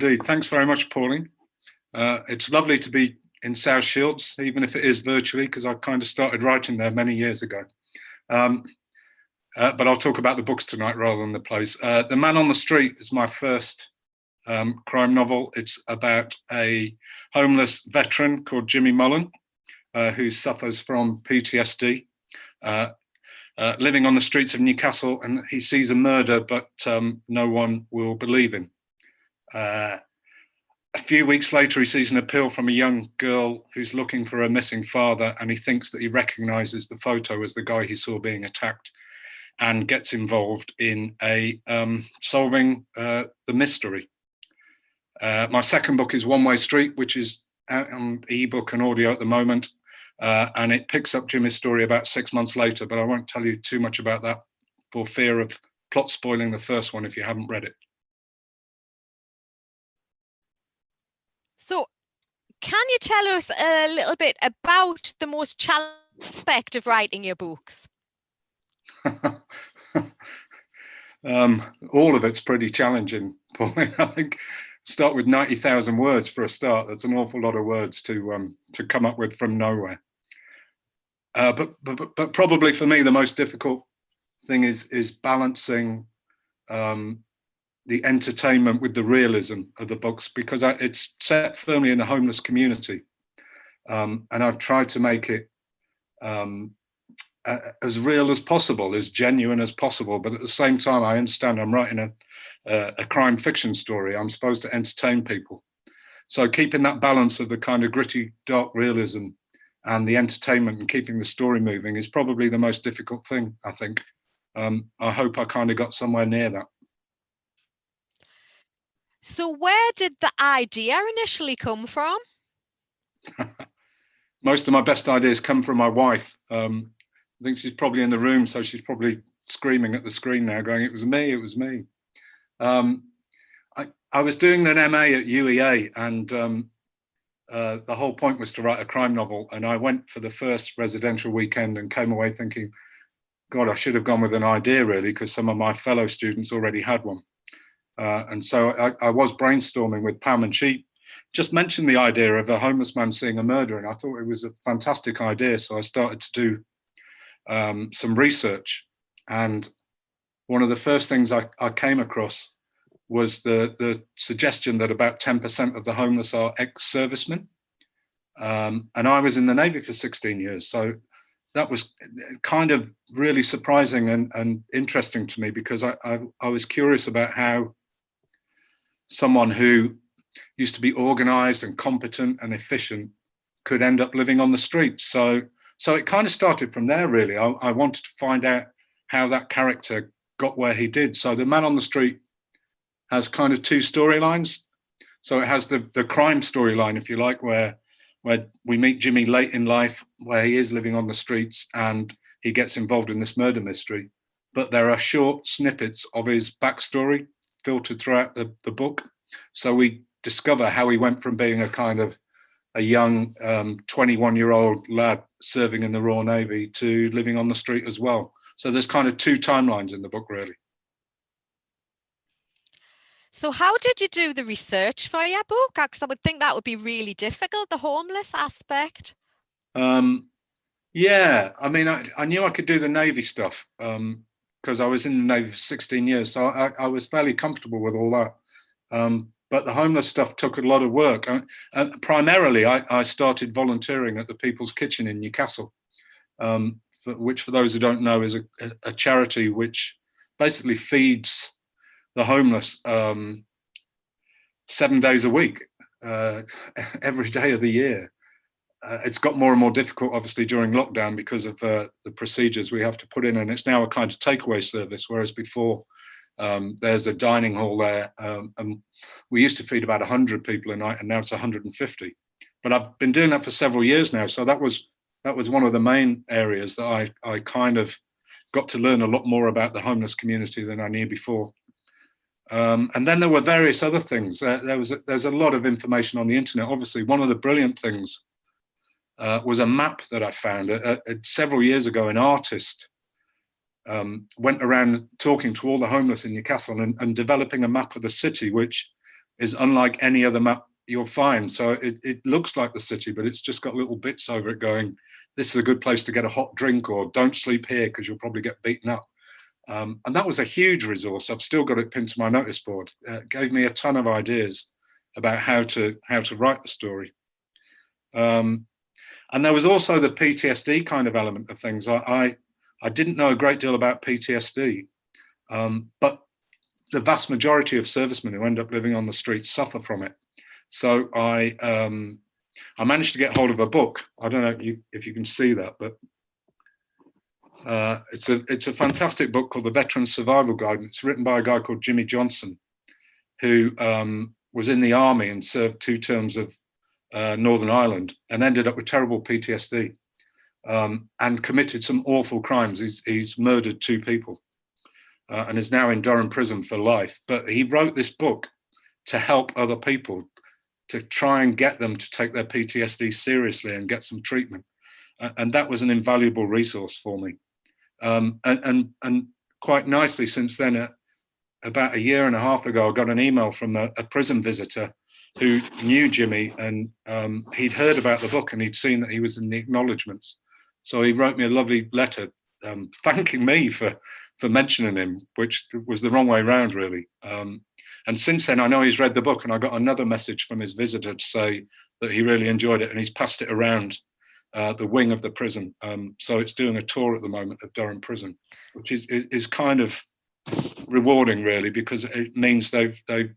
Indeed. Thanks very much, Pauline. It's lovely to be in South Shields, even if it is virtually, because I kind of started writing there many years ago. But I'll talk about the books tonight rather than the plays. The Man on the Street is my first crime novel. It's about a homeless veteran called Jimmy Mullen, who suffers from PTSD, living on the streets of Newcastle, and he sees a murder, but no one will believe him. A few weeks later, he sees an appeal from a young girl who's looking for her missing father, and he thinks that he recognizes the photo as the guy he saw being attacked, and gets involved in solving the mystery. My second book is One Way Street, which is out on ebook and audio at the moment, and it picks up Jimmy's story about 6 months later, but I won't tell you too much about that for fear of plot spoiling the first one if you haven't read it. So, can you tell us a little bit about the most challenging aspect of writing your books? All of it's pretty challenging, Pauline. I think start with 90,000 words for a start. That's an awful lot of words to come up with from nowhere. But probably for me, the most difficult thing is balancing the entertainment with the realism of the books, because it's set firmly in the homeless community, and I've tried to make it as real as possible, as genuine as possible. But at the same time, I understand I'm writing a crime fiction story. I'm supposed to entertain people, so keeping that balance of the kind of gritty, dark realism and the entertainment and keeping the story moving is probably the most difficult thing, I think. I hope I kind of got somewhere near that. So where did the idea initially come from? Most of my best ideas come from my wife. I think she's probably in the room, so she's probably screaming at the screen now, going, "It was me, it was me." I was doing an MA at UEA, and the whole point was to write a crime novel. And I went for the first residential weekend and came away thinking, God, I should have gone with an idea, really, because some of my fellow students already had one. And so I was brainstorming with Pam, and she just mentioned the idea of a homeless man seeing a murder, and I thought it was a fantastic idea. So I started to do some research, and one of the first things I came across was the suggestion that about 10% of the homeless are ex-servicemen. And I was in the Navy for 16 years, so that was kind of really surprising and interesting to me, because I was curious about how someone who used to be organized and competent and efficient could end up living on the streets. So it kind of started from there, really. I wanted to find out how that character got where he did. So The Man on the Street has kind of two storylines. So it has the crime storyline, if you like, where we meet Jimmy late in life, where he is living on the streets and he gets involved in this murder mystery. But there are short snippets of his backstory filtered throughout the book. So we discover how he went from being a kind of a young 21-year-old lad serving in the Royal Navy to living on the street as well. So there's kind of two timelines in the book, really. So how did you do the research for your book? Because I would think that would be really difficult, the homeless aspect. Yeah, I mean, I knew I could do the Navy stuff because I was in the Navy for 16 years. So I was fairly comfortable with all that. But the homeless stuff took a lot of work. Primarily, I started volunteering at the People's Kitchen in Newcastle, which, for those who don't know, is a charity which basically feeds the homeless 7 days a week, every day of the year. It's got more and more difficult, obviously, during lockdown because of the procedures we have to put in, and it's now a kind of takeaway service, whereas before there's a dining hall there, and we used to feed about 100 people a night, and now it's 150. But I've been doing that for several years now, so that was one of the main areas that I kind of got to learn a lot more about the homeless community than I knew before. And then there were various other things. There's a lot of information on the internet. Obviously, one of the brilliant things was a map that I found several years ago. An artist went around talking to all the homeless in Newcastle and developing a map of the city, which is unlike any other map you'll find. So it looks like the city, but it's just got little bits over it going, this is a good place to get a hot drink, or don't sleep here because you'll probably get beaten up. And that was a huge resource. I've still got it pinned to my notice board. It gave me a ton of ideas about how to write the story. And there was also the PTSD kind of element of things. I didn't know a great deal about PTSD, but the vast majority of servicemen who end up living on the streets suffer from it. So I managed to get hold of a book. I don't know if you can see that, but it's a fantastic book called The Veteran's Survival Guide. It's written by a guy called Jimmy Johnson, who was in the army and served 2 terms of Northern Ireland and ended up with terrible PTSD and committed some awful crimes. He's murdered 2 people and is now in Durham prison for life. But he wrote this book to help other people, to try and get them to take their PTSD seriously and get some treatment. And that was an invaluable resource for me. And quite nicely since then, about a year and a half ago, I got an email from a prison visitor who knew Jimmy, and he'd heard about the book and he'd seen that he was in the acknowledgements. So he wrote me a lovely letter thanking me for mentioning him, which was the wrong way around, really. And since then, I know he's read the book, and I got another message from his visitor to say that he really enjoyed it, and he's passed it around the wing of the prison. So it's doing a tour at the moment of Durham Prison, which is kind of rewarding, really, because it means they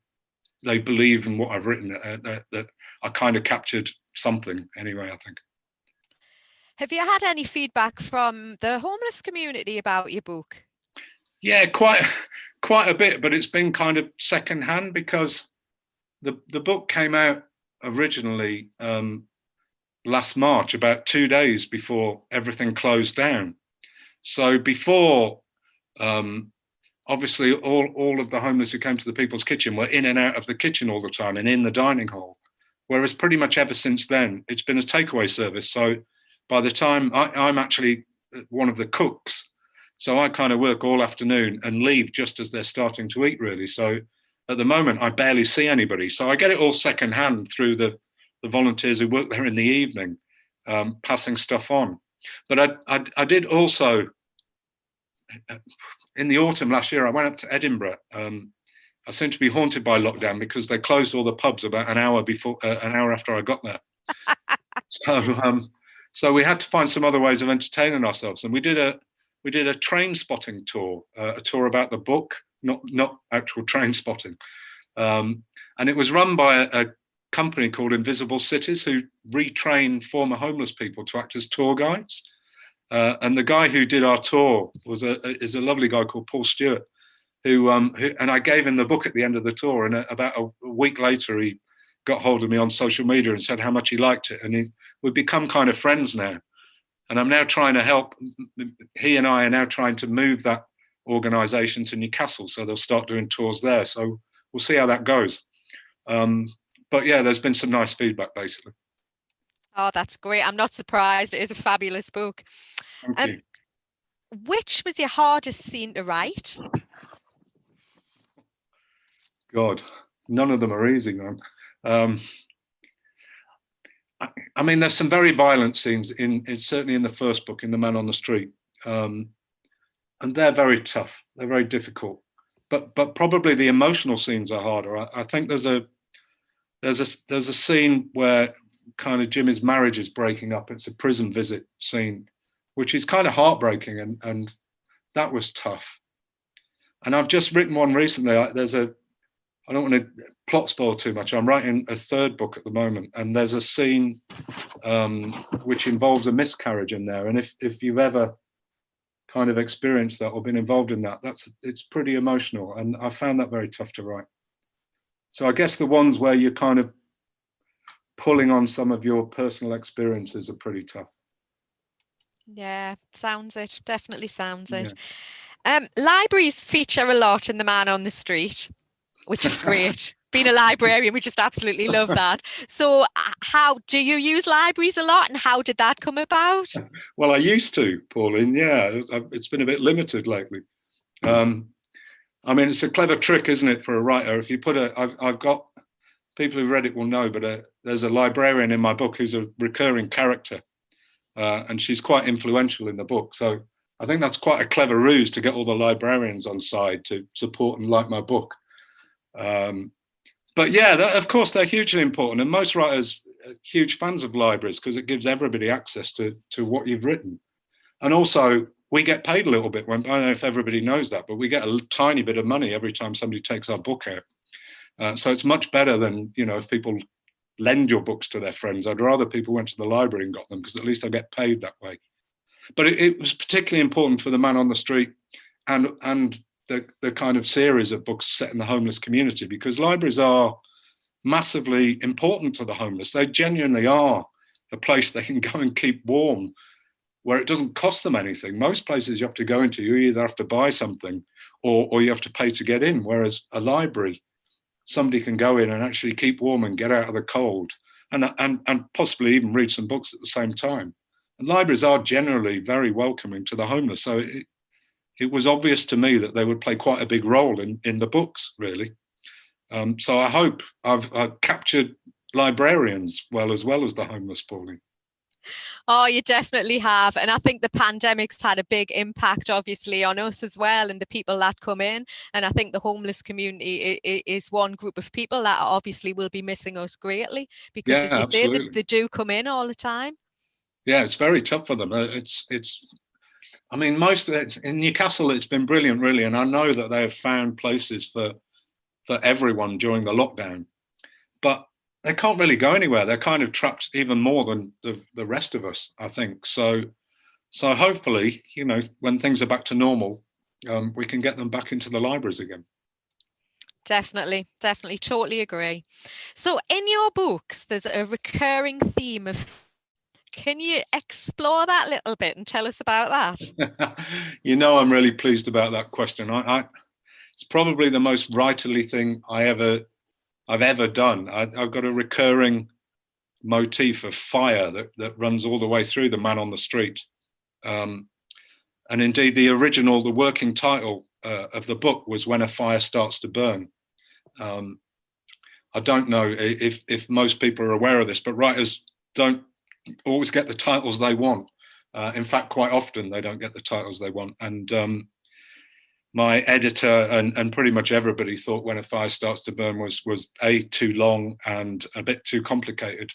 believe in what I've written, that I kind of captured something anyway, I think. Have you had any feedback from the homeless community about your book? Yeah, quite a bit, but it's been kind of secondhand, because the book came out originally last March, about 2 days before everything closed down. So before, obviously, all of the homeless who came to the People's Kitchen were in and out of the kitchen all the time and in the dining hall. Whereas pretty much ever since then, it's been a takeaway service. So by the time I'm actually one of the cooks, so I kind of work all afternoon and leave just as they're starting to eat, really. So at the moment, I barely see anybody. So I get it all secondhand through the volunteers who work there in the evening, passing stuff on. But I did also, in the autumn last year, I went up to Edinburgh. I seem to be haunted by lockdown because they closed all the pubs about an hour after I got there. So we had to find some other ways of entertaining ourselves, and we did a train spotting tour, a tour about the book, not actual train spotting, and it was run by a company called Invisible Cities, who retrain former homeless people to act as tour guides. And the guy who did our tour is a lovely guy called Paul Stewart, who and I gave him the book at the end of the tour, and about a week later he got hold of me on social media and said how much he liked it, and we've become kind of friends now. And I'm now trying to help. He and I are now trying to move that organisation to Newcastle, so they'll start doing tours there. So we'll see how that goes. But yeah, there's been some nice feedback, basically. Oh, that's great. I'm not surprised. It is a fabulous book. Thank you. Which was your hardest scene to write? God, none of them are easy, man. I mean, there's some very violent scenes certainly in the first book, in The Man on the Street, and they're very tough. They're very difficult, but probably the emotional scenes are harder. I think there's a scene where kind of Jimmy's marriage is breaking up. It's a prison visit scene, which is kind of heartbreaking, and that was tough. And I've just written one recently. I don't want to plot spoil too much. I'm writing a third book at the moment, and there's a scene which involves a miscarriage in there. And if you've ever kind of experienced that or been involved in that, it's pretty emotional, and I found that very tough to write. So I guess the ones where you're kind of pulling on some of your personal experiences are pretty tough. Yeah, sounds it. Definitely sounds it. Libraries feature a lot in The Man on the Street, which is great. Being a librarian, we just absolutely love that. So how do you use libraries a lot, and how did that come about? Well, I used to, Pauline. Yeah, it's been a bit limited lately. I mean, it's a clever trick, isn't it, for a writer? If you put I've got people who've read it will know, but there's a librarian in my book who's a recurring character, and she's quite influential in the book. So I think that's quite a clever ruse to get all the librarians on side to support and like my book. But yeah, of course, they're hugely important. And most writers are huge fans of libraries because it gives everybody access to what you've written. And also, we get paid a little bit. I don't know if everybody knows that, but we get a tiny bit of money every time somebody takes our book out. So it's much better than, if people lend your books to their friends. I'd rather people went to the library and got them, because at least I get paid that way. But it was particularly important for The Man on the Street and the kind of series of books set in the homeless community, because libraries are massively important to the homeless. They genuinely are a place they can go and keep warm, where it doesn't cost them anything. Most places you have to go into, you either have to buy something or you have to pay to get in, whereas a library, somebody can go in and actually keep warm and get out of the cold and possibly even read some books at the same time. And libraries are generally very welcoming to the homeless. So it was obvious to me that they would play quite a big role in the books, really. So I hope I've captured librarians as well as the homeless, Pauline. Oh, you definitely have. And I think the pandemic's had a big impact, obviously, on us as well and the people that come in. And I think the homeless community is one group of people that obviously will be missing us greatly, because, as you say, they do come in all the time. Yeah, it's very tough for them. I mean, most of it, in Newcastle, it's been brilliant, really. And I know that they have found places for everyone during the lockdown. But they can't really go anywhere. They're kind of trapped even more than the rest of us, I think. So hopefully, when things are back to normal, we can get them back into the libraries again. Definitely, totally agree. So in your books, there's a recurring theme of... Can you explore that a little bit and tell us about that? I'm really pleased about that question. It's probably the most writerly thing I've ever done. I've got a recurring motif of fire that runs all the way through The Man on the Street. And indeed, the working title of the book was When a Fire Starts to Burn. I don't know if most people are aware of this, but writers don't always get the titles they want. In fact, quite often they don't get the titles they want. And my editor and pretty much everybody thought When a Fire Starts to Burn was too long and a bit too complicated,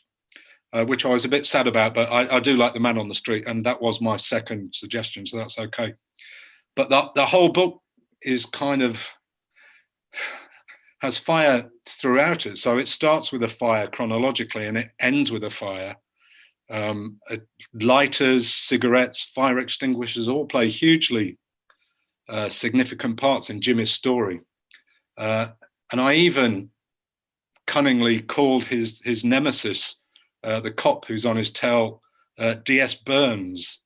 which I was a bit sad about, but I do like The Man on the Street, and that was my second suggestion, so that's okay. But the whole book is kind of has fire throughout it. So it starts with a fire chronologically and it ends with a fire. Lighters, cigarettes, fire extinguishers all play hugely significant parts in Jimmy's story. And I even cunningly called his nemesis, the cop who's on his tail, DS Burns,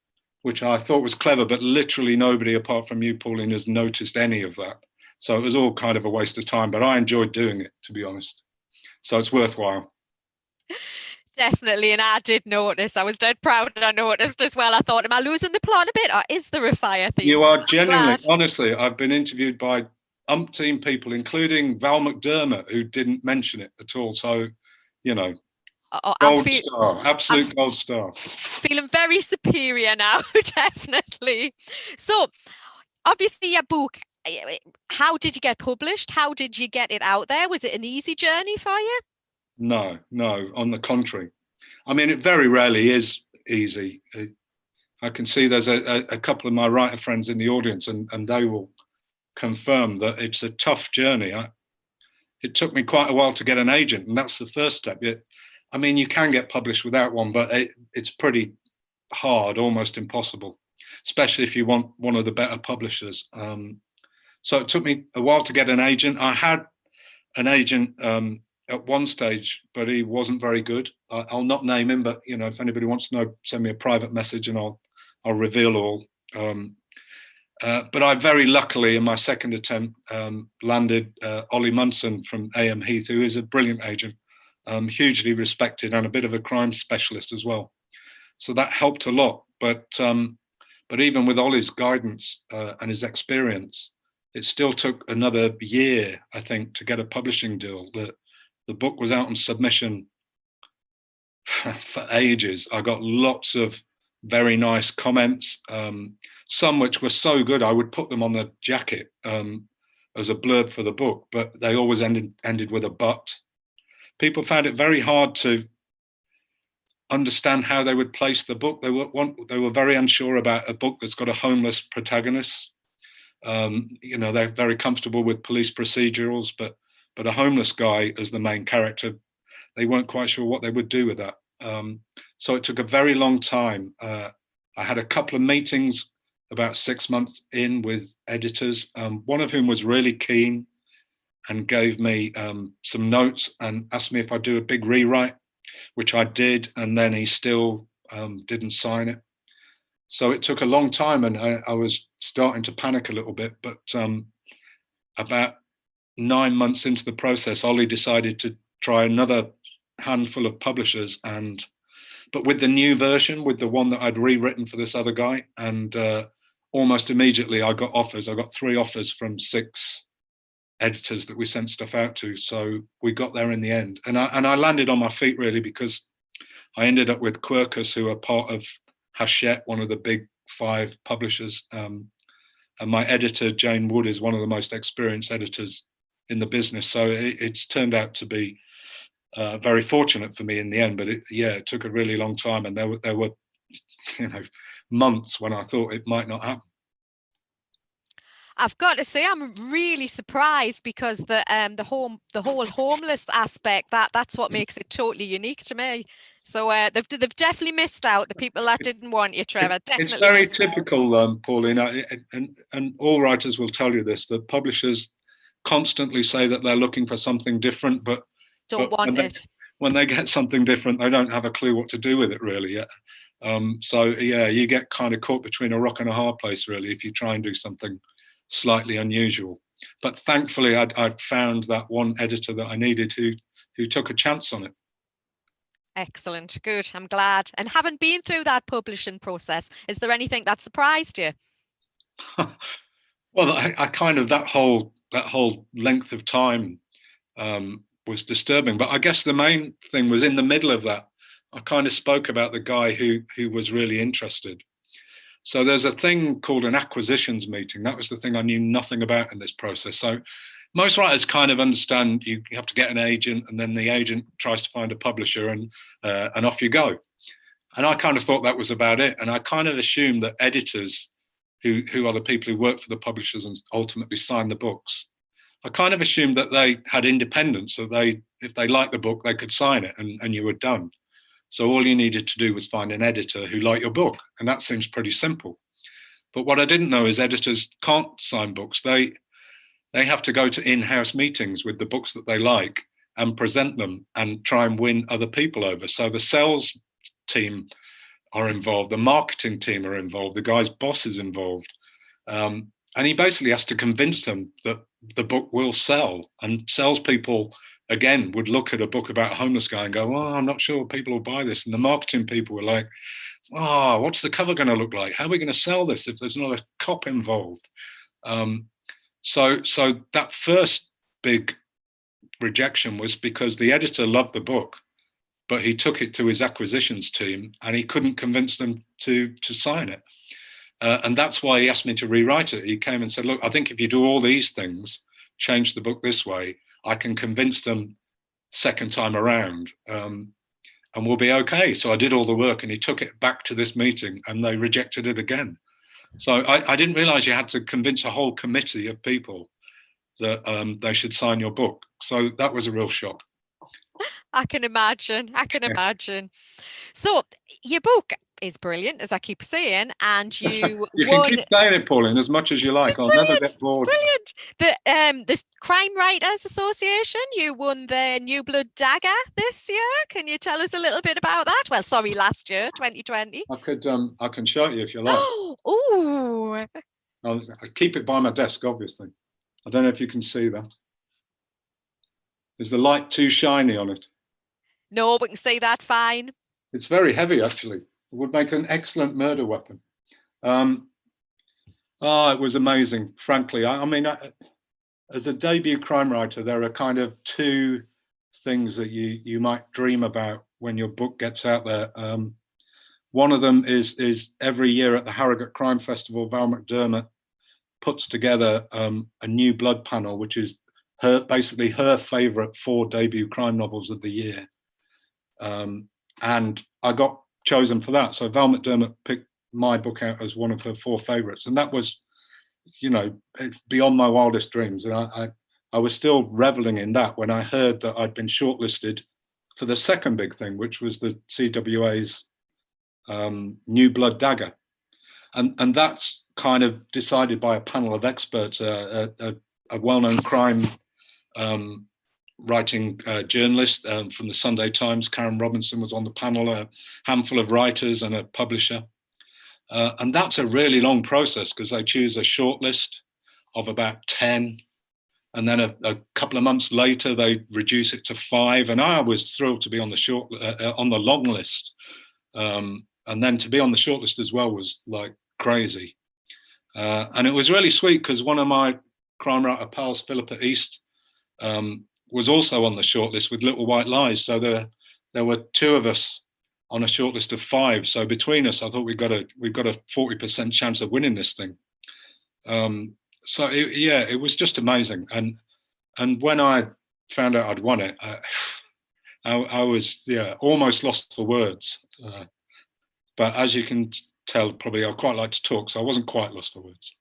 which I thought was clever, but literally nobody apart from you, Pauline, has noticed any of that. So it was all kind of a waste of time, but I enjoyed doing it, to be honest. So it's worthwhile. Definitely, and I did notice. I was dead proud I noticed as well. I thought, am I losing the plot a bit, or is there a fire theme? You are genuinely, honestly, I've been interviewed by umpteen people, including Val McDermott, who didn't mention it at all. So, gold star, absolute gold star. Feeling very superior now, definitely. So, obviously, your book, how did you get published? How did you get it out there? Was it an easy journey for you? No, on the contrary. I mean, it very rarely is easy. I can see there's a couple of my writer friends in the audience, and they will confirm that it's a tough journey. It took me quite a while to get an agent, and that's the first step. I mean, you can get published without one, but it's pretty hard, almost impossible, especially if you want one of the better publishers. So it took me a while to get an agent. I had an agent at one stage, but he wasn't very good. I'll not name him, but if anybody wants to know, send me a private message and I'll reveal all. But I very luckily, in my second attempt, landed Ollie Munson from AM Heath, who is a brilliant agent, hugely respected and a bit of a crime specialist as well. So that helped a lot. But even with Ollie's guidance and his experience, it still took another year, I think, to get a publishing deal The book was out on submission for ages. I got lots of very nice comments, some which were so good I would put them on the jacket as a blurb for the book, but they always ended with a but. People found it very hard to understand how they would place the book. They were very unsure about a book that's got a homeless protagonist. They're very comfortable with police procedurals, but a homeless guy as the main character, they weren't quite sure what they would do with that. So it took a very long time. I had a couple of meetings about 6 months in with editors, one of whom was really keen and gave me some notes and asked me if I'd do a big rewrite, which I did, and then he still didn't sign it. So it took a long time, and I was starting to panic a little bit, but about 9 months into the process, Ollie decided to try another handful of publishers, but with the new version, with the one that I'd rewritten for this other guy, and almost immediately I got offers. I got 3 offers from 6 editors that we sent stuff out to. So we got there in the end, and I landed on my feet really, because I ended up with Quercus, who are part of Hachette, one of the big 5 publishers, and my editor Jane Wood is one of the most experienced editors in the business. So it's turned out to be very fortunate for me in the end, but it took a really long time, and there were months when I thought it might not happen. I've got to say, I'm really surprised, because the whole homeless aspect, that's what makes it totally unique to me. So they've definitely missed out. The people that didn't want you, Trevor. Definitely. It's very typical, Pauline, and all writers will tell you this, that publishers constantly say that they're looking for something different, but want it. When they get something different, they don't have a clue what to do with it really yet. So you get kind of caught between a rock and a hard place really if you try and do something slightly unusual. But thankfully, I'd found that one editor that I needed who took a chance on it. Excellent, good. I'm glad. And having been through that publishing process, is there anything that surprised you? Well, I kind of that whole length of time was disturbing. But I guess the main thing was in the middle of that, I kind of spoke about the guy who was really interested. So there's a thing called an acquisitions meeting. That was the thing I knew nothing about in this process. So most writers kind of understand you have to get an agent, and then the agent tries to find a publisher, and off you go. And I kind of thought that was about it. And I kind of assumed that editors, who are the people who work for the publishers and ultimately sign the books, I kind of assumed that they had independence, that if they liked the book, they could sign it and you were done. So all you needed to do was find an editor who liked your book. And that seems pretty simple. But what I didn't know is editors can't sign books. They have to go to in-house meetings with the books that they like and present them and try and win other people over. So the sales team are involved, the marketing team are involved, the guy's boss is involved. And he basically has to convince them that the book will sell. And salespeople, again, would look at a book about a homeless guy and go, oh, I'm not sure people will buy this. And the marketing people were like, oh, what's the cover going to look like? How are we going to sell this if there's not a cop involved? So that first big rejection was because the editor loved the book, but he took it to his acquisitions team and he couldn't convince them to sign it. And that's why he asked me to rewrite it. He came and said, look, I think if you do all these things, change the book this way, I can convince them second time around, and we'll be okay. So I did all the work and he took it back to this meeting and they rejected it again. So I didn't realize you had to convince a whole committee of people that they should sign your book. So that was a real shock. I can imagine. So your book is brilliant, as I keep saying, and you can keep saying it, Pauline, as much as you like. I'll never get bored. Brilliant. The Crime Writers Association, you won the New Blood Dagger this year. Can you tell us a little bit about that? Well, sorry, last year, 2020. I can show you if you like. Oh. I'll keep it by my desk, obviously. I don't know if you can see that. Is the light too shiny on it? No, we can see that fine. It's very heavy, actually. It would make an excellent murder weapon. It was amazing, frankly. I mean, as a debut crime writer, there are kind of 2 things that you might dream about when your book gets out there. One of them is every year at the Harrogate Crime Festival, Val McDermott puts together a new blood panel, which is basically her favourite 4 debut crime novels of the year. And I got chosen for that. So Val McDermott picked my book out as one of her 4 favourites. And that was, beyond my wildest dreams. And I was still reveling in that when I heard that I'd been shortlisted for the second big thing, which was the CWA's New Blood Dagger. And that's kind of decided by a panel of experts, a well-known crime writing journalist from the Sunday Times, Karen Robinson, was on the panel, a handful of writers and a publisher. And that's a really long process because they choose a shortlist of about 10. And then a couple of months later, they reduce it to 5. And I was thrilled to be on the on the long list. And then to be on the shortlist as well was like crazy. And it was really sweet because one of my crime writer pals, Philippa East, was also on the shortlist with Little White Lies. So there were 2 of us on a shortlist of 5. So between us, I thought we've got a 40% chance of winning this thing. So it was just amazing. And when I found out I'd won it, I was almost lost for words. But as you can tell, probably I quite like to talk, so I wasn't quite lost for words.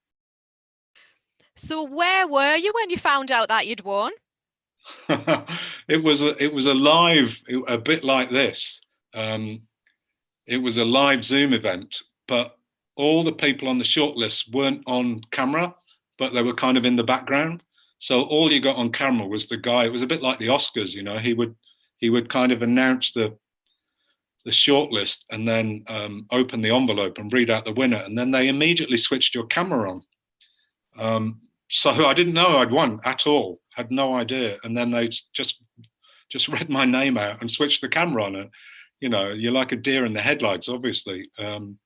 So where were you when you found out that you'd won? It was a live, a bit like this. It was a live Zoom event, but all the people on the shortlist weren't on camera, but they were kind of in the background. So all you got on camera was the guy. It was a bit like the Oscars, he would kind of announce the shortlist and then open the envelope and read out the winner, and then they immediately switched your camera on. So I didn't know I'd won at all, had no idea, and then they just read my name out and switched the camera on it. You're like a deer in the headlights, obviously. And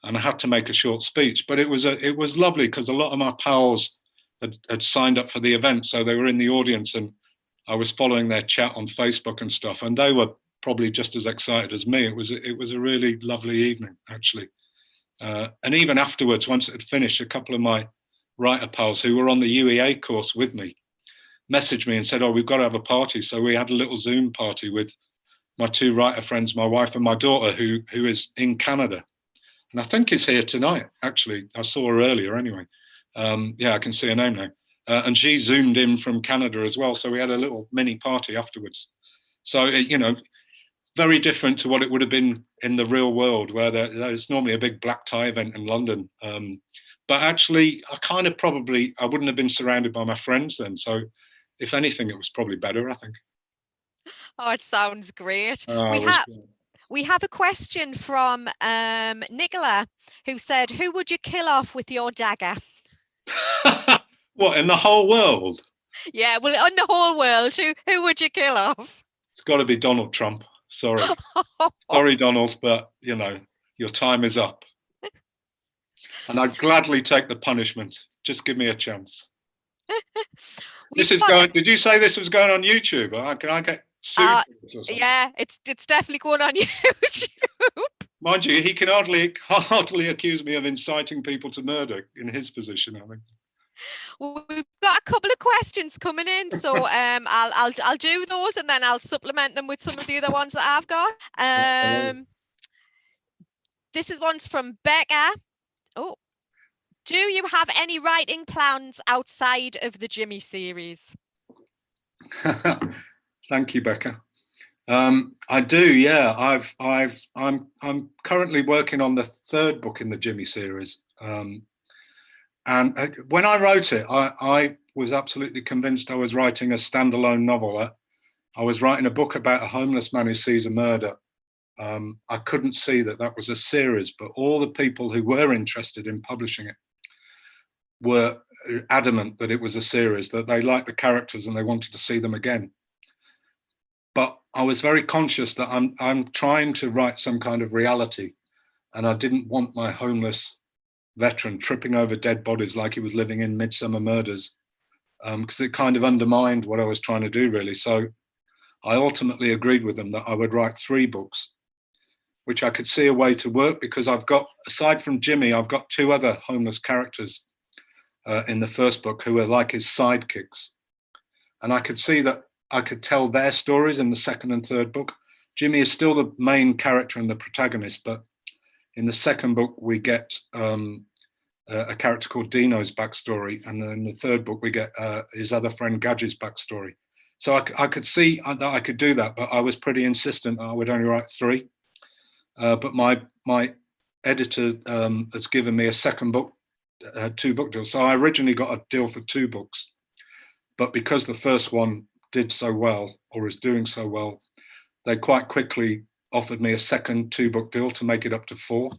I had to make a short speech, but it was lovely because a lot of my pals had signed up for the event, so they were in the audience, and I was following their chat on Facebook and stuff, and they were probably just as excited as me. It was a really lovely evening, actually. And even afterwards, once it had finished, a couple of my writer pals who were on the UEA course with me messaged me and said, "Oh, we've got to have a party." So we had a little Zoom party with my 2 writer friends, my wife and my daughter, who is in Canada. And I think is here tonight, actually. I saw her earlier anyway. I can see her name now. And she Zoomed in from Canada as well. So we had a little mini party afterwards. So, very different to what it would have been in the real world, where there's normally a big black tie event in London. But actually, I wouldn't have been surrounded by my friends then. So if anything, it was probably better, I think. Oh, it sounds great. Great. We have a question from Nicola, who said, "Who would you kill off with your dagger?" What, in the whole world? Yeah, well, in the whole world, who would you kill off? It's got to be Donald Trump. Sorry. Sorry, Donald, but, your time is up. And I'd gladly take the punishment. Just give me a chance. Did you say this was going on YouTube? Can I get sued for this or something? Yeah, it's definitely going on YouTube. Mind you, he can hardly accuse me of inciting people to murder in his position, I think. We've got a couple of questions coming in, so I'll do those and then I'll supplement them with some of the other ones that I've got. This is one's from Becca. Oh, do you have any writing plans outside of the Jimmy series? Thank you, Becca. I do, yeah. I'm currently working on the 3rd book in the Jimmy series. And when I wrote it, I was absolutely convinced I was writing a standalone novel. I was writing a book about a homeless man who sees a murder. I couldn't see that was a series, but all the people who were interested in publishing it were adamant that it was a series, that they liked the characters and they wanted to see them again. But I was very conscious that I'm trying to write some kind of reality, and I didn't want my homeless veteran tripping over dead bodies like he was living in Midsummer Murders, because it kind of undermined what I was trying to do, really. So I ultimately agreed with them that I would write 3 books, which I could see a way to work, because I've got, aside from Jimmy, I've got 2 other homeless characters in the first book who are like his sidekicks. And I could see that I could tell their stories in the second and third book. Jimmy is still the main character and the protagonist, but in the second book, we get a character called Dino's backstory. And then in the third book, we get his other friend Gadget's backstory. So I could see that I could do that, but I was pretty insistent I would only write 3. But my editor has given me a second book, 2-book deal. So I originally got a deal for 2 books, but because the first one did so well, or is doing so well, they quite quickly offered me a second 2-book deal to make it up to 4.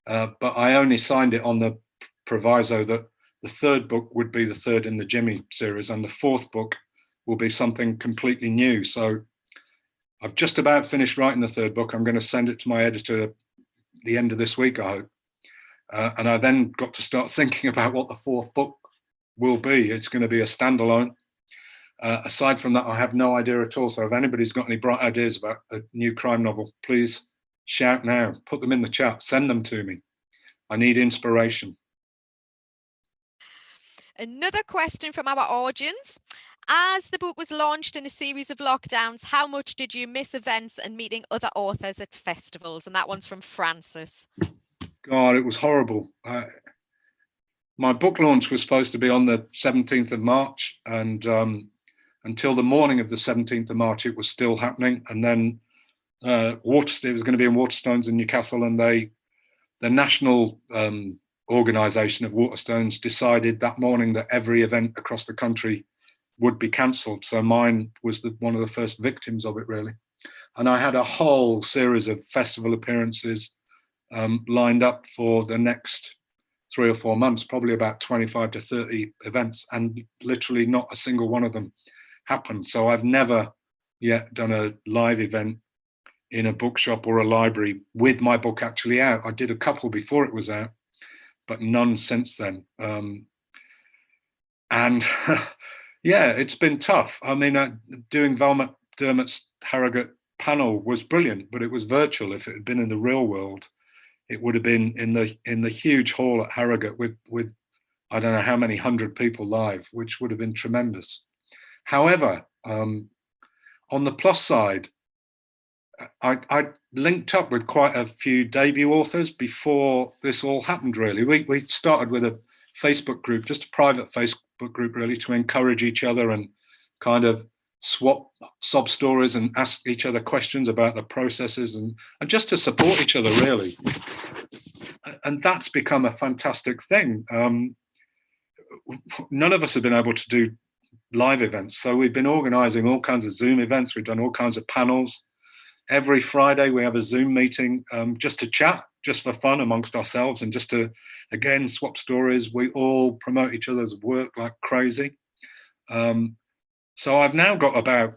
But I only signed it on the proviso that the 3rd book would be the 3rd in the Jimmy series, and the 4th book will be something completely new. So I've just about finished writing the 3rd book. I'm going to send it to my editor at the end of this week, I hope. And I then got to start thinking about what the 4th book will be. It's going to be a standalone. Aside from that, I have no idea at all. So if anybody's got any bright ideas about a new crime novel, please shout now, put them in the chat, send them to me. I need inspiration. Another question from our audience. As the book was launched in a series of lockdowns, how much did you miss events and meeting other authors at festivals? And that one's from Francis. God, it was horrible. My book launch was supposed to be on the 17th of March, and until the morning of the 17th of March, it was still happening. And then it was going to be in Waterstones in Newcastle, and the national organisation of Waterstones decided that morning that every event across the country would be cancelled. So mine was one of the first victims of it, really. And I had a whole series of festival appearances lined up for the next 3 or 4 months, probably about 25 to 30 events, and literally not a single one of them happened. So I've never yet done a live event in a bookshop or a library with my book actually out. I did a couple before it was out, but none since then. And yeah, it's been tough. I mean, doing Val McDermott's Harrogate panel was brilliant, but it was virtual. If it had been in the real world, it would have been in the huge hall at Harrogate with I don't know how many 100 people live, which would have been tremendous. However, on the plus side, I linked up with quite a few debut authors before this all happened, really. We started with a Facebook group, just a private Facebook group, really, to encourage each other and kind of swap sob stories and ask each other questions about the processes and just to support each other, really. And that's become a fantastic thing. None of us have been able to do live events, so we've been organising all kinds of Zoom events. We've done all kinds of panels. Every Friday we have a Zoom meeting just to chat, just for fun amongst ourselves, and just to, again, swap stories. We all promote each other's work like crazy. So I've now got about,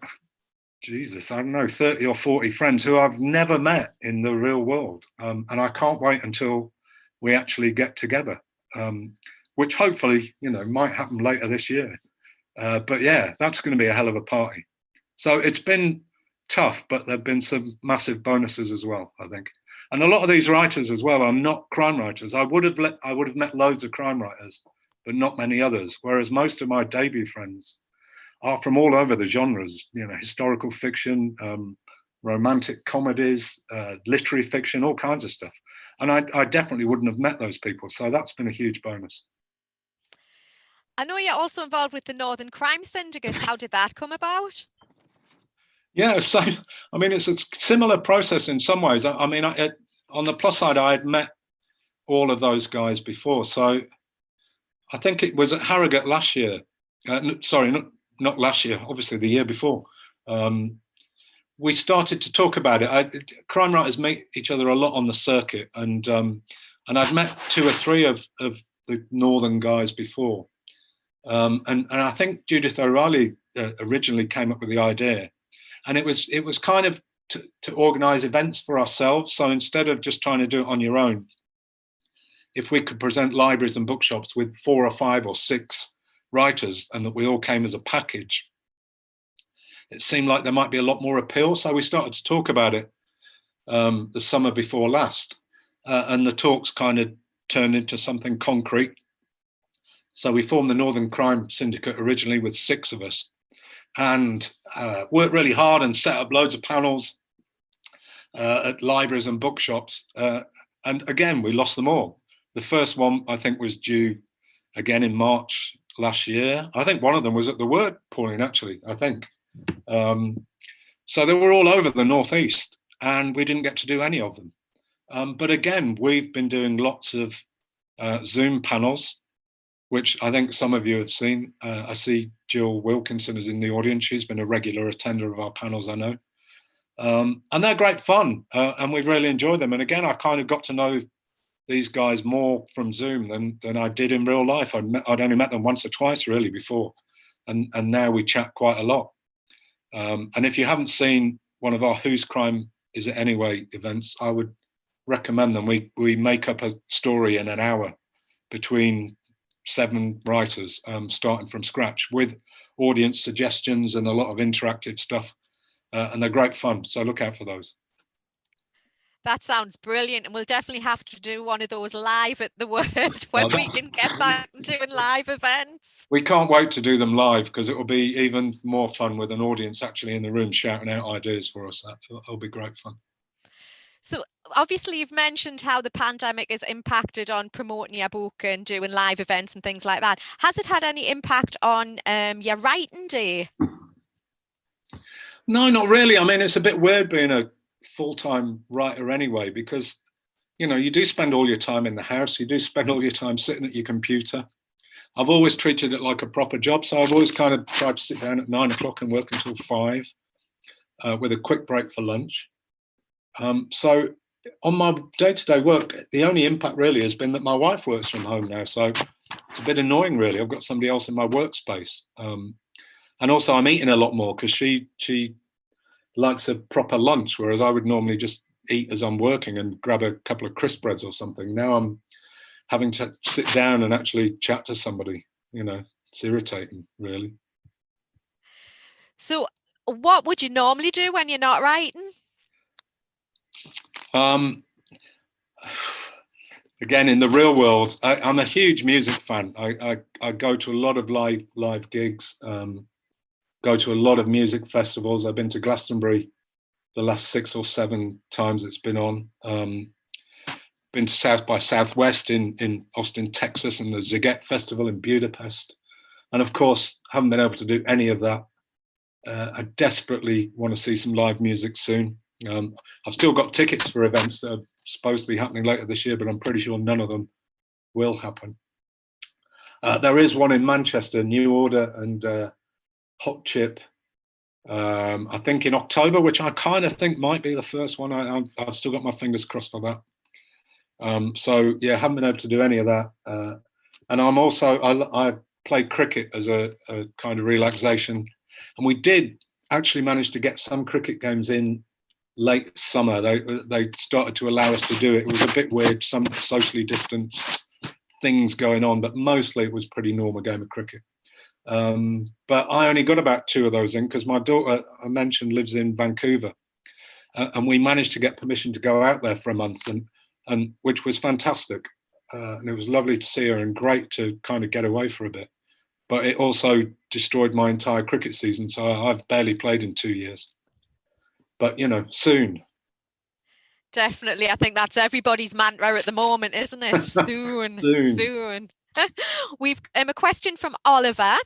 Jesus, I don't know, 30 or 40 friends who I've never met in the real world. And I can't wait until we actually get together, which hopefully, might happen later this year. But yeah, that's going to be a hell of a party. So it's been tough, but there've been some massive bonuses as well, I think. And a lot of these writers as well are not crime writers. I would have met loads of crime writers, but not many others. Whereas most of my debut friends are from all over the genres, historical fiction, romantic comedies, literary fiction, all kinds of stuff. And I definitely wouldn't have met those people. So that's been a huge bonus. I know you're also involved with the Northern Crime Syndicate. How did that come about? Yeah, so I mean, it's a similar process in some ways. I mean, on the plus side, I had met all of those guys before. So I think it was at Harrogate last year. Sorry, not last year, obviously the year before. We started to talk about it. Crime writers meet each other a lot on the circuit, and I'd met 2 or 3 of the Northern guys before. And I think Judith O'Reilly originally came up with the idea. And it was kind of to organise events for ourselves. So instead of just trying to do it on your own, if we could present libraries and bookshops with 4 or 5 or 6 writers and that we all came as a package, it seemed like there might be a lot more appeal. So we started to talk about it the summer before last, and the talks kind of turned into something concrete. So we formed the Northern Crime Syndicate originally with 6 of us, and worked really hard and set up loads of panels at libraries and bookshops. And again, we lost them all. The first one, I think, was due again in March last year. I think one of them was at the Word, Pauline, actually, I think. So they were all over the Northeast, and we didn't get to do any of them. But again, we've been doing lots of Zoom panels, which I think some of you have seen. I see Jill Wilkinson is in the audience. She's been a regular attender of our panels, I know. And they're great fun, and we've really enjoyed them. And again, I kind of got to know these guys more from Zoom than I did in real life. I'd only met them once or twice really before, and now we chat quite a lot. And if you haven't seen one of our Whose Crime Is It Anyway events, I would recommend them. We make up a story in an hour between 7 writers, starting from scratch, with audience suggestions and a lot of interactive stuff. And they're great fun, so look out for those. That sounds brilliant, and we'll definitely have to do one of those live at the Word when we can get back and doing live events. We can't wait to do them live, because it will be even more fun with an audience actually in the room shouting out ideas for us. That'll be great fun. So obviously you've mentioned how the pandemic has impacted on promoting your book and doing live events and things like that. Has it had any impact on your writing day? No, not really. I mean, it's a bit weird being a full-time writer anyway, because you do spend all your time in the house, you do spend all your time sitting at your computer. I've always treated it like a proper job, so I've always kind of tried to sit down at 9 o'clock and work until 5 with a quick break for lunch. So on my day-to-day work, the only impact really has been that my wife works from home now, so it's a bit annoying really. I've got somebody else in my workspace, and also I'm eating a lot more because she likes a proper lunch, whereas I would normally just eat as I'm working and grab a couple of crisp breads or something. Now I'm having to sit down and actually chat to somebody. It's irritating, really. So what would you normally do when you're not writing? Again, in the real world, I'm a huge music fan. I go to a lot of live gigs, go to a lot of music festivals. I've been to Glastonbury the last 6 or 7 times it's been on. Been to South by Southwest in Austin, Texas, and the Syndicate Festival in Budapest. And of course, haven't been able to do any of that. I desperately want to see some live music soon. I've still got tickets for events that are supposed to be happening later this year, but I'm pretty sure none of them will happen. There is one in Manchester, New Order and Hot Chip, I think in October, which I kind of think might be the first one. I've still got my fingers crossed for that. So yeah, haven't been able to do any of that. And I'm also, I play cricket as a kind of relaxation, and we did actually manage to get some cricket games in late summer. They started to allow us to do it. It was a bit weird, some socially distanced things going on, but mostly it was pretty normal game of cricket. But I only got about 2 of those in because my daughter, I mentioned, lives in Vancouver, and we managed to get permission to go out there for a month, and which was fantastic. And it was lovely to see her and great to kind of get away for a bit. But it also destroyed my entire cricket season, so I've barely played in 2 years. But soon. Definitely, I think that's everybody's mantra at the moment, isn't it? Soon. We've a question from Oliver.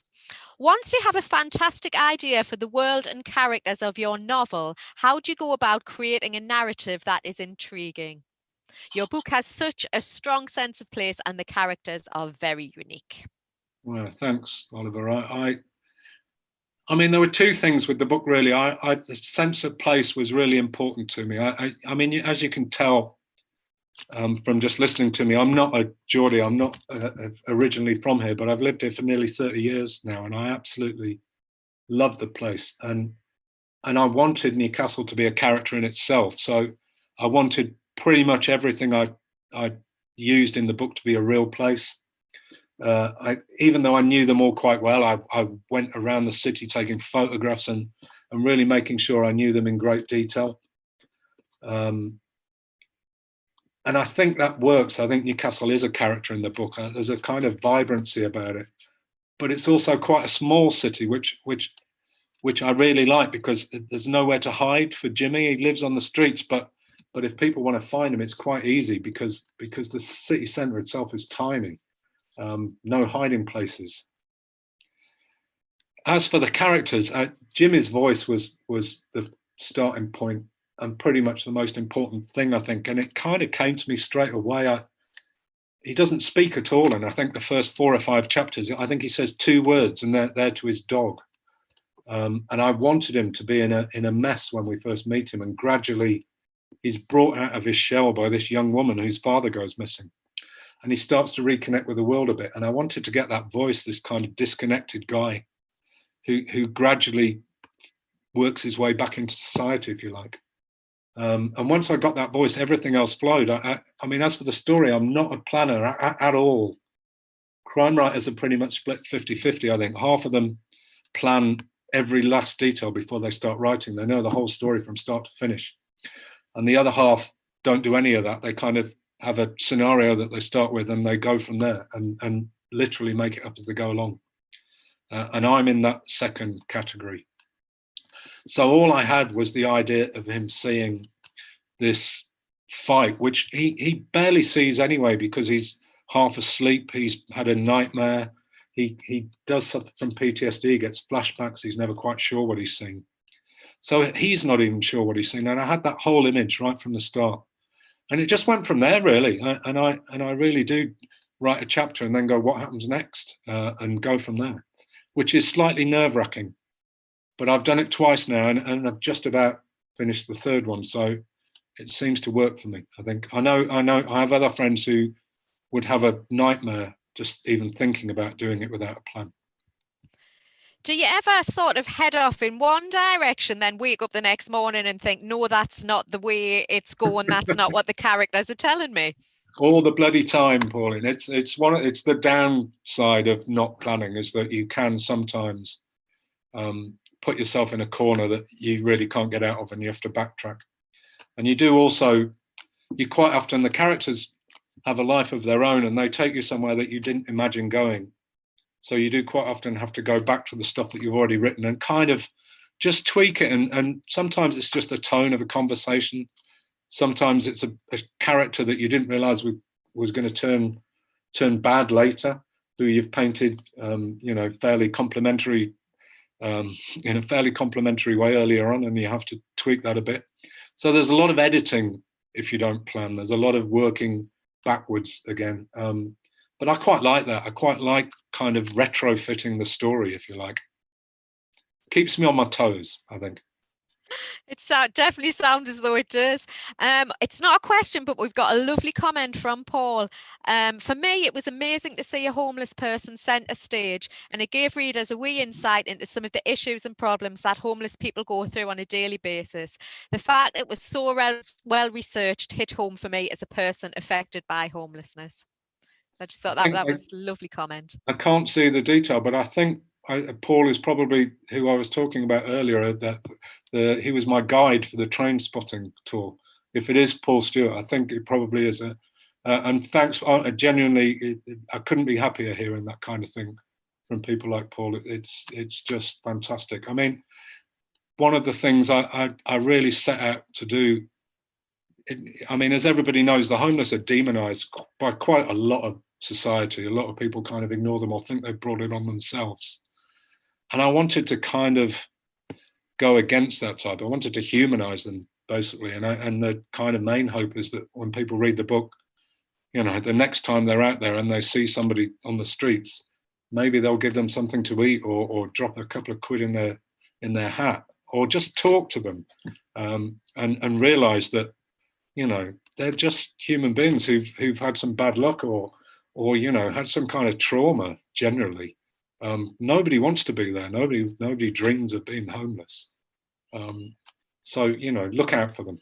Once you have a fantastic idea for the world and characters of your novel, how do you go about creating a narrative that is intriguing? Your book has such a strong sense of place and the characters are very unique. Well, thanks, Oliver. I mean, there were 2 things with the book, really. The sense of place was really important to me. I mean, as you can tell from just listening to me, I'm not a Geordie. I'm not originally from here, but I've lived here for nearly 30 years now, and I absolutely love the place. And I wanted Newcastle to be a character in itself. So I wanted pretty much everything I used in the book to be a real place. Even though I knew them all quite well, I went around the city taking photographs and and really making sure I knew them in great detail. And I think that works. I think Newcastle is a character in the book. There's a kind of vibrancy about it, but it's also quite a small city, which I really like, because there's nowhere to hide for Jimmy. He lives on the streets, but if people want to find him, it's quite easy because the city centre itself is tiny. No hiding places. As for the characters, Jimmy's voice was the starting point and pretty much the most important thing, I think. And it kind of came to me straight away. He doesn't speak at all, and I think the first 4 or 5 chapters, I think he says 2 words, and they're to his dog. And I wanted him to be in a mess when we first meet him, and gradually he's brought out of his shell by this young woman whose father goes missing, and he starts to reconnect with the world a bit. And I wanted to get that voice, this kind of disconnected guy who gradually works his way back into society, if you like. And once I got that voice, everything else flowed. I mean, as for the story, I'm not a planner at all. Crime writers are pretty much split 50-50, I think. Half of them plan every last detail before they start writing. They know the whole story from start to finish. And the other half don't do any of that. They kind of have a scenario that they start with and they go from there and literally make it up as they go along. And I'm in that second category. So all I had was the idea of him seeing this fight, which he barely sees anyway, because he's half asleep. He's had a nightmare. He does suffer from PTSD, gets flashbacks. He's never quite sure what he's seen. So he's not even sure what he's seen. And I had that whole image right from the start. And it just went from there, really. And I really do write a chapter and then go, what happens next? And go from there, which is slightly nerve-wracking. But I've done it twice now, and I've just about finished the third one. So it seems to work for me, I think. I know I have other friends who would have a nightmare just even thinking about doing it without a plan. Do you ever sort of head off in one direction, then wake up the next morning and think, no, that's not the way it's going. That's not what the characters are telling me? All the bloody time, Pauline. It's the downside of not planning, is that you can sometimes put yourself in a corner that you really can't get out of, and you have to backtrack. And you quite often, the characters have a life of their own and they take you somewhere that you didn't imagine going. So you do quite often have to go back to the stuff that you've already written and kind of just tweak it. And sometimes it's just a tone of a conversation. Sometimes it's a character that you didn't realize was going to turn bad later, who you've painted, fairly complimentary, in a fairly complimentary way earlier on, and you have to tweak that a bit. So there's a lot of editing if you don't plan. There's a lot of working backwards again. But I quite like that. I quite like kind of retrofitting the story, if you like. Keeps me on my toes, I think. It definitely sounds as though it does. It's not a question, but we've got a lovely comment from Paul. For me, it was amazing to see a homeless person centre stage, and it gave readers a wee insight into some of the issues and problems that homeless people go through on a daily basis. The fact it was so well researched hit home for me as a person affected by homelessness. I just thought that was a lovely comment. I can't see the detail, but I think Paul is probably who I was talking about earlier. That he was my guide for the train spotting tour. If it is Paul Stewart, I think it probably is. And thanks. Genuinely, I couldn't be happier hearing that kind of thing from people like Paul. It's just fantastic. I mean, one of the things I really set out to do. I mean, as everybody knows, the homeless are demonized by quite a lot of society. A lot of people kind of ignore them or think they've brought it on themselves. And I wanted to kind of go against that type. I wanted to humanize them, basically. And the kind of main hope is that when people read the book, the next time they're out there and they see somebody on the streets, maybe they'll give them something to eat or drop a couple of quid in their hat, or just talk to them and realize that, they're just human beings who've had some bad luck or had some kind of trauma generally. Nobody wants to be there. Nobody dreams of being homeless. So, look out for them.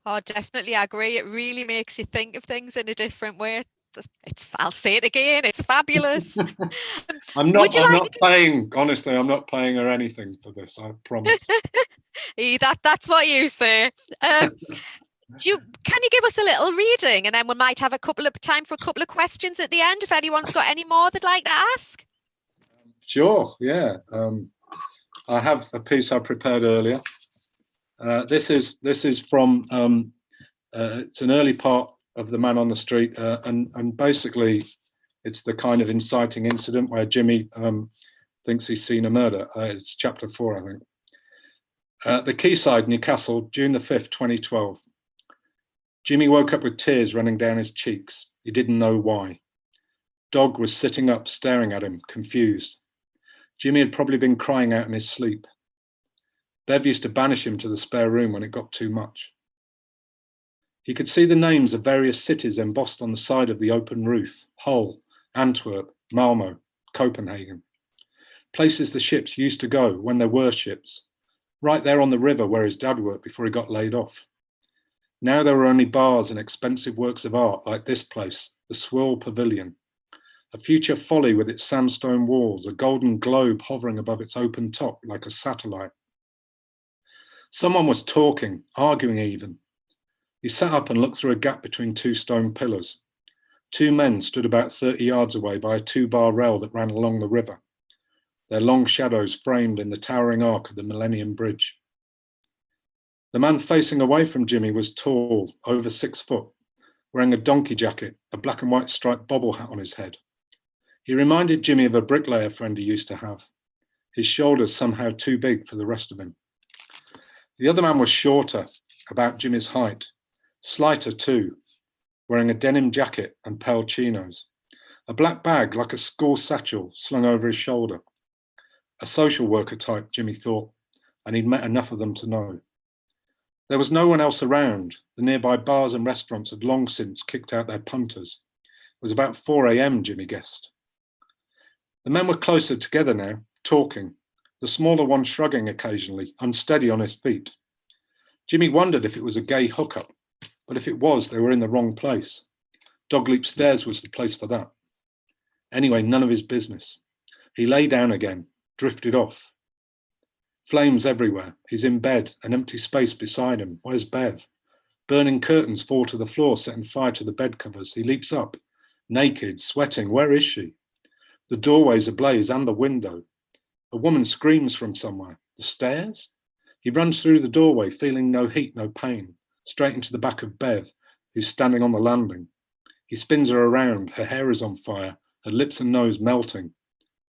Oh, definitely, I agree. It really makes you think of things in a different way. I'll say it again, it's fabulous. I'm Would you not paying, honestly, I'm not paying her anything for this, I promise. That's what you say. Can you give us a little reading, and then we might have time for a couple of questions at the end if anyone's got any more they'd like to ask? Sure, yeah. I have a piece I prepared earlier. This is from it's an early part of The Man on the Street, and basically it's the kind of inciting incident where Jimmy thinks he's seen a murder. It's chapter 4, I think. The Quayside, Newcastle, June the 5th, 2012. Jimmy woke up with tears running down his cheeks. He didn't know why. Dog was sitting up, staring at him, confused. Jimmy had probably been crying out in his sleep. Bev used to banish him to the spare room when it got too much. He could see the names of various cities embossed on the side of the open roof: Hull, Antwerp, Malmo, Copenhagen. Places the ships used to go when there were ships, right there on the river where his dad worked before he got laid off. Now there were only bars and expensive works of art like this place, the Swirl Pavilion. A future folly with its sandstone walls, a golden globe hovering above its open top like a satellite. Someone was talking, arguing even. He sat up and looked through a gap between two stone pillars. Two men stood about 30 yards away by a 2-bar rail that ran along the river, their long shadows framed in the towering arc of the Millennium Bridge. The man facing away from Jimmy was tall, over 6 foot, wearing a donkey jacket, a black and white striped bobble hat on his head. He reminded Jimmy of a bricklayer friend he used to have, his shoulders somehow too big for the rest of him. The other man was shorter, about Jimmy's height, slighter too, wearing a denim jacket and pale chinos, a black bag like a school satchel slung over his shoulder. A social worker type, Jimmy thought, and he'd met enough of them to know. There was no one else around. The nearby bars and restaurants had long since kicked out their punters. It was about 4 a.m, Jimmy guessed. The men were closer together now, talking, the smaller one shrugging occasionally, unsteady on his feet. Jimmy wondered if it was a gay hookup, but if it was, they were in the wrong place. Dogleap Stairs was the place for that. Anyway, none of his business. He lay down again, drifted off. Flames everywhere. He's in bed, an empty space beside him. Where's Bev? Burning curtains fall to the floor, setting fire to the bed covers. He leaps up, naked, sweating. Where is she? The doorway's ablaze and the window. A woman screams from somewhere. The stairs? He runs through the doorway, feeling no heat, no pain, straight into the back of Bev, who's standing on the landing. He spins her around. Her hair is on fire, her lips and nose melting.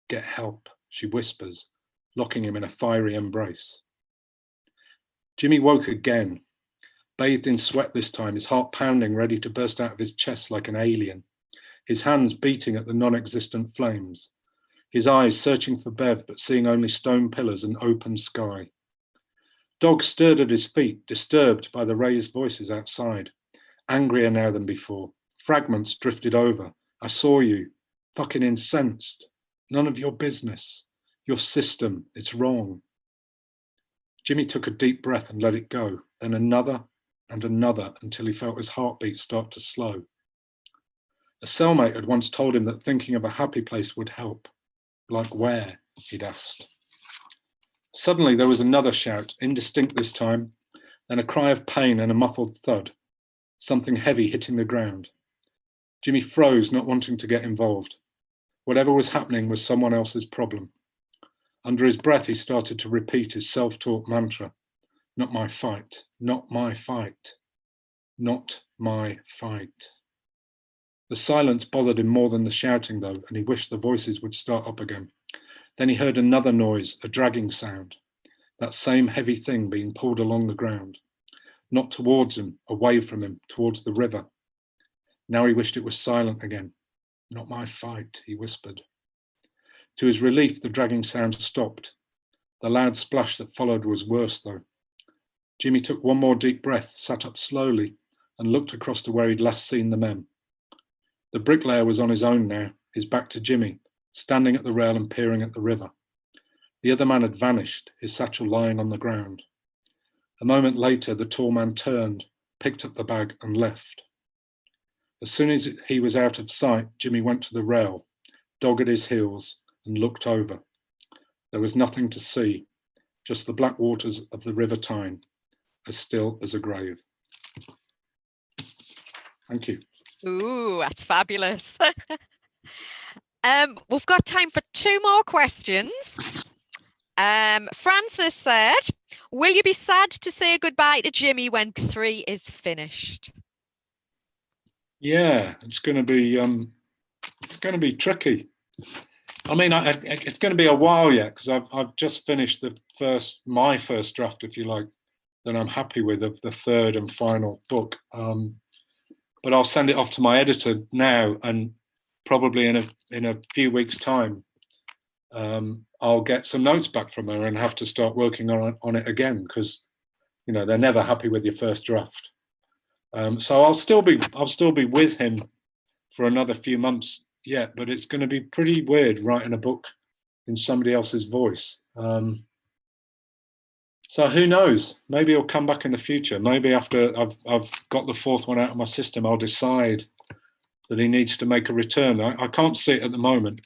Get help, she whispers, locking him in a fiery embrace. Jimmy woke again, bathed in sweat this time, his heart pounding, ready to burst out of his chest like an alien, his hands beating at the non-existent flames, his eyes searching for Bev but seeing only stone pillars and open sky. Dog stirred at his feet, disturbed by the raised voices outside, angrier now than before. Fragments drifted over. I saw you, fucking incensed. None of your business. Your system, it's wrong. Jimmy took a deep breath and let it go, then another and another until he felt his heartbeat start to slow. A cellmate had once told him that thinking of a happy place would help. Like where? He'd asked. Suddenly there was another shout, indistinct this time, then a cry of pain and a muffled thud, something heavy hitting the ground. Jimmy froze, not wanting to get involved. Whatever was happening was someone else's problem. Under his breath, he started to repeat his self-taught mantra. Not my fight, not my fight, not my fight. The silence bothered him more than the shouting, though, and he wished the voices would start up again. Then he heard another noise, a dragging sound, that same heavy thing being pulled along the ground. Not towards him, away from him, towards the river. Now he wished it was silent again. Not my fight, he whispered. To his relief, the dragging sound stopped. The loud splash that followed was worse, though. Jimmy took one more deep breath, sat up slowly, and looked across to where he'd last seen the men. The bricklayer was on his own now, his back to Jimmy, standing at the rail and peering at the river. The other man had vanished, his satchel lying on the ground. A moment later, the tall man turned, picked up the bag and left. As soon as he was out of sight, Jimmy went to the rail, dog at his heels, and looked over. There was nothing to see, just the black waters of the River Tyne, as still as a grave. Thank you. Ooh, that's fabulous. We've got time for 2 more questions. Francis said, will you be sad to say goodbye to Jimmy when 3 is finished? Yeah, it's going to be tricky. I mean, it's going to be a while yet, because I've just finished my first draft, if you like, that I'm happy with, of the 3rd and final book. But I'll send it off to my editor now, and probably in a few weeks' time, I'll get some notes back from her and have to start working on it again, because they're never happy with your first draft. So I'll still be with him for another few months yet, but it's going to be pretty weird writing a book in somebody else's voice. So who knows? Maybe he'll come back in the future. Maybe after I've got the 4th one out of my system, I'll decide that he needs to make a return. I can't see it at the moment,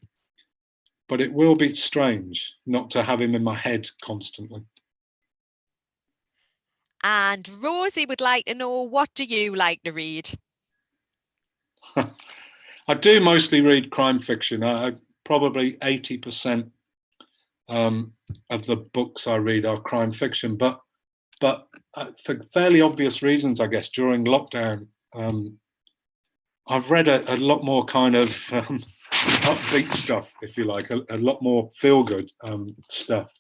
but it will be strange not to have him in my head constantly. And Rosie would like to know, what do you like to read? I do mostly read crime fiction. Probably 80% of the books I read are crime fiction, but for fairly obvious reasons, I guess. During lockdown, I've read a lot more kind of upbeat stuff, if you like, a lot more feel-good stuff.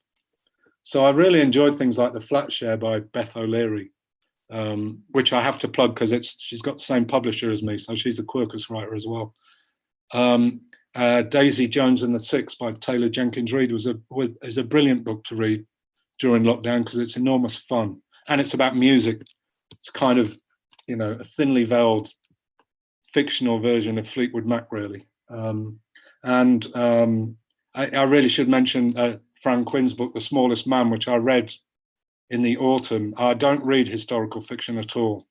So I really enjoyed things like The Flat Share by Beth O'Leary, which I have to plug because she's got the same publisher as me, so she's a Quercus writer as well. Daisy Jones and the Six by Taylor Jenkins Reid is a brilliant book to read during lockdown, because it's enormous fun, and it's about music. It's kind of, a thinly veiled fictional version of Fleetwood Mac, really. I really should mention Fran Quinn's book, The Smallest Man, which I read in the autumn. I don't read historical fiction at all,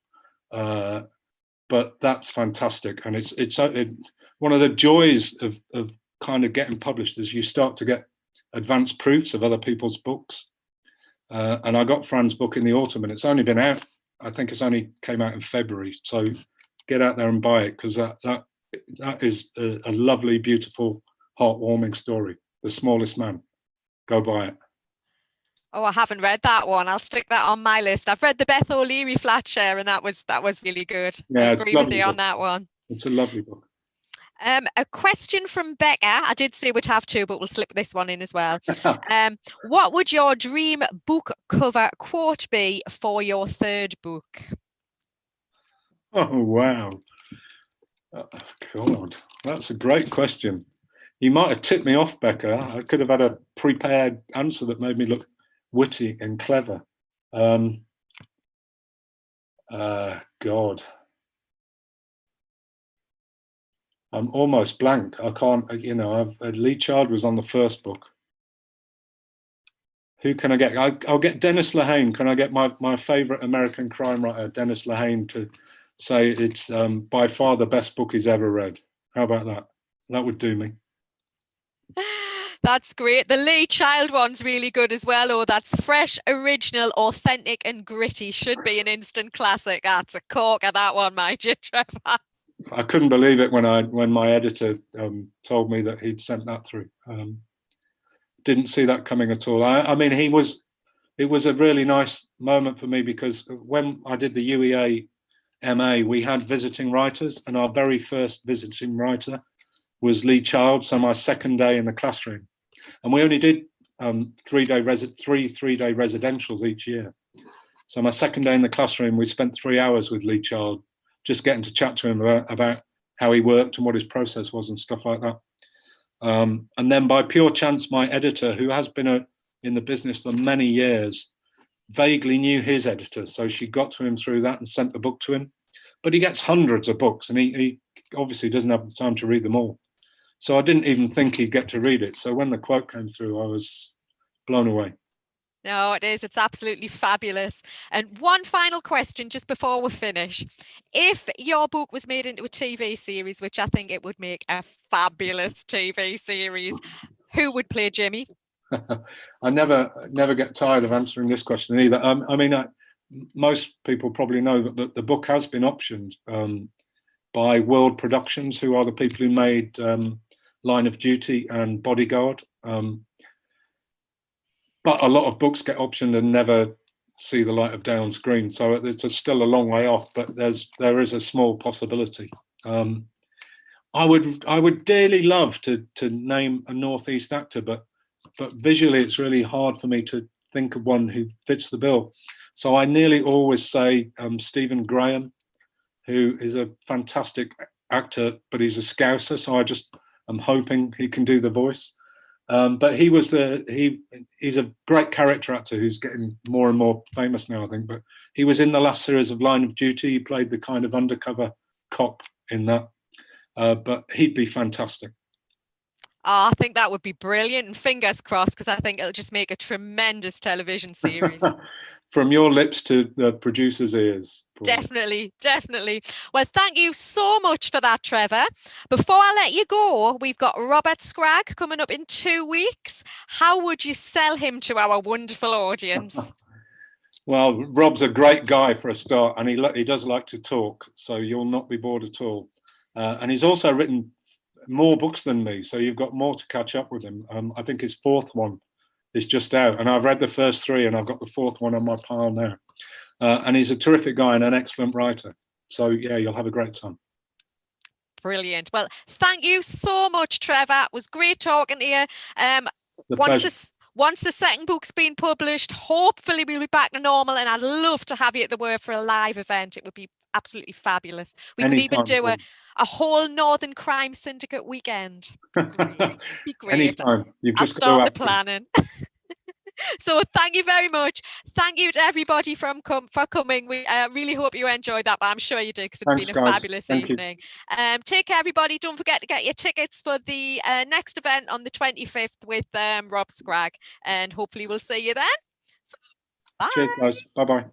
but that's fantastic. And it's one of the joys of kind of getting published is you start to get advanced proofs of other people's books. And I got Fran's book in the autumn, and it's only been out, I think it's only came out in February. So get out there and buy it, because that is a lovely, beautiful, heartwarming story. The Smallest Man. Go buy it. Oh, I haven't read that one. I'll stick that on my list. I've read the Beth O'Leary Flat Share, and that was really good. Yeah, I agree with you on that one. It's a lovely book. A question from Becca. I did say we'd have 2, but we'll slip this one in as well. What would your dream book cover quote be for your 3rd book? Oh, wow. God, that's a great question. You might have tipped me off, Becca. I could have had a prepared answer that made me look witty and clever. God. I'm almost blank. I can't, Lee Child was on the 1st book. Who can I get? I'll get Dennis Lehane. Can I get my favourite American crime writer, Dennis Lehane, to say it's by far the best book he's ever read? How about that? That would do me. That's great. The Lee Child one's really good as well. Oh, that's fresh, original, authentic and gritty. Should be an instant classic. That's a corker, that one, my dear Trevor. I couldn't believe it when my editor told me that he'd sent that through. Didn't see that coming at all. I mean, it was a really nice moment for me, because when I did the UEA MA, we had visiting writers, and our very first visiting writer was Lee Child. So my 2nd day in the classroom, and we only did 3-day residentials each year. So my 2nd day in the classroom, we spent 3 hours with Lee Child, just getting to chat to him about how he worked and what his process was and stuff like that. And then by pure chance, my editor, who has been in the business for many years, vaguely knew his editor. So she got to him through that and sent the book to him. But he gets hundreds of books, and he obviously doesn't have the time to read them all. So I didn't even think he'd get to read it. So when the quote came through, I was blown away. No, it is. It's absolutely fabulous. And one final question just before we finish. If your book was made into a TV series, which I think it would make a fabulous TV series, who would play Jimmy? I never get tired of answering this question either. I mean, most people probably know that the book has been optioned by World Productions, who are the people who made Line of Duty and Bodyguard. But a lot of books get optioned and never see the light of day on screen, so it's still a long way off. But there is a small possibility. I would dearly love to name a Northeast actor, but visually it's really hard for me to think of one who fits the bill. So I nearly always say Stephen Graham, who is a fantastic actor, but he's a Scouser, so I'm hoping he can do the voice. But he's a great character actor who's getting more and more famous now, I think. But he was in the last series of Line of Duty. He played the kind of undercover cop in that. But he'd be fantastic. Oh, I think that would be brilliant, and fingers crossed, because I think it'll just make a tremendous television series. From your lips to the producer's ears. Definitely, definitely. Well, thank you so much for that, Trevor. Before I let you go, we've got Robert Scragg coming up in 2 weeks. How would you sell him to our wonderful audience? Well, Rob's a great guy for a start, and he does like to talk, so you'll not be bored at all. And he's also written more books than me, so you've got more to catch up with him. I think his 4th one is just out, and I've read the first 3, and I've got the 4th one on my pile now. And he's a terrific guy and an excellent writer. So yeah, you'll have a great time. Brilliant. Well, thank you so much, Trevor. It was great talking to you. Once the second book's been published, hopefully we'll be back to normal, and I'd love to have you at the Word for a live event. It would be absolutely fabulous. We could even do a whole Northern Crime Syndicate weekend. Be great. Anytime. I'll start the planning. So thank you very much. Thank you to everybody for coming. We really hope you enjoyed that, but I'm sure you did, because it's been a fabulous evening. Take care, everybody. Don't forget to get your tickets for the next event on the 25th with Rob Scragg, and hopefully we'll see you then. So, bye. Cheers, guys. Bye-bye.